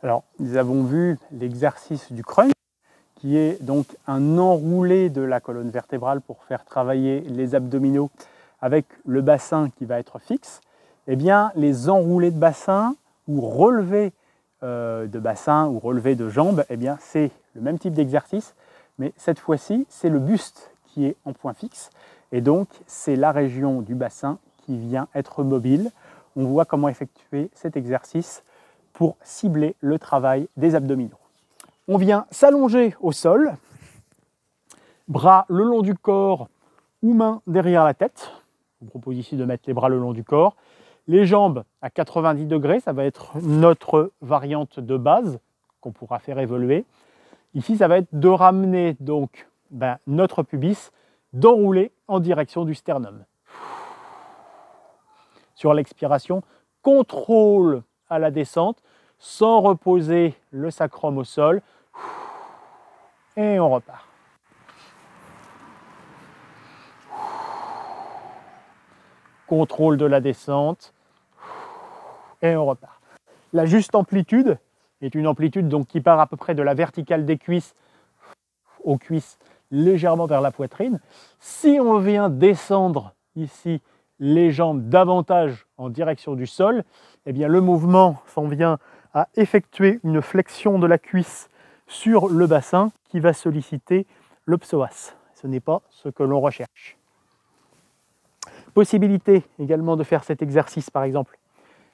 Alors, nous avons vu l'exercice du crunch, qui est donc un enroulé de la colonne vertébrale pour faire travailler les abdominaux avec le bassin qui va être fixe. Eh bien, les enroulés de bassin ou relevés de bassin ou relevés de jambes, eh bien, c'est le même type d'exercice, mais cette fois-ci, c'est le buste qui est en point fixe. Et donc, c'est la région du bassin qui vient être mobile. On voit comment effectuer cet exercice pour cibler le travail des abdominaux. On vient s'allonger au sol, bras le long du corps ou mains derrière la tête. Je vous propose ici de mettre les bras le long du corps. Les jambes à 90 degrés, ça va être notre variante de base qu'on pourra faire évoluer. Ici, ça va être de ramener donc notre pubis, d'enrouler en direction du sternum. Sur l'expiration, contrôle à la descente, sans reposer le sacrum au sol. Et on repart. Contrôle de la descente. Et on repart. La juste amplitude est une amplitude donc qui part à peu près de la verticale des cuisses aux cuisses légèrement vers la poitrine. Si on vient descendre ici les jambes davantage en direction du sol, eh bien le mouvement s'en vient à effectuer une flexion de la cuisse sur le bassin qui va solliciter le psoas. Ce n'est pas ce que l'on recherche. Possibilité également de faire cet exercice par exemple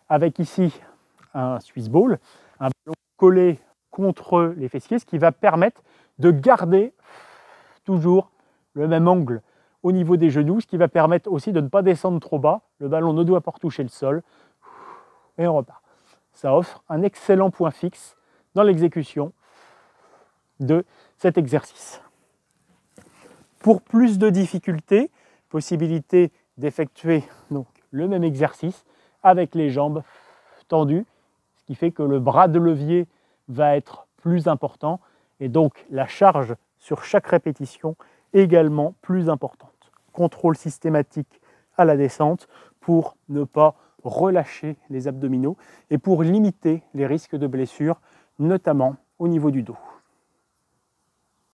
avec ici un Swiss ball, un ballon collé contre les fessiers, ce qui va permettre de garder toujours le même angle au niveau des genoux, ce qui va permettre aussi de ne pas descendre trop bas. Le ballon ne doit pas retoucher le sol. Et on repart. Ça offre un excellent point fixe dans l'exécution de cet exercice. Pour plus de difficultés, possibilité d'effectuer donc le même exercice avec les jambes tendues, ce qui fait que le bras de levier va être plus important et donc la charge sur chaque répétition également plus importante. Contrôle systématique à la descente pour ne pas relâcher les abdominaux et pour limiter les risques de blessures, notamment au niveau du dos.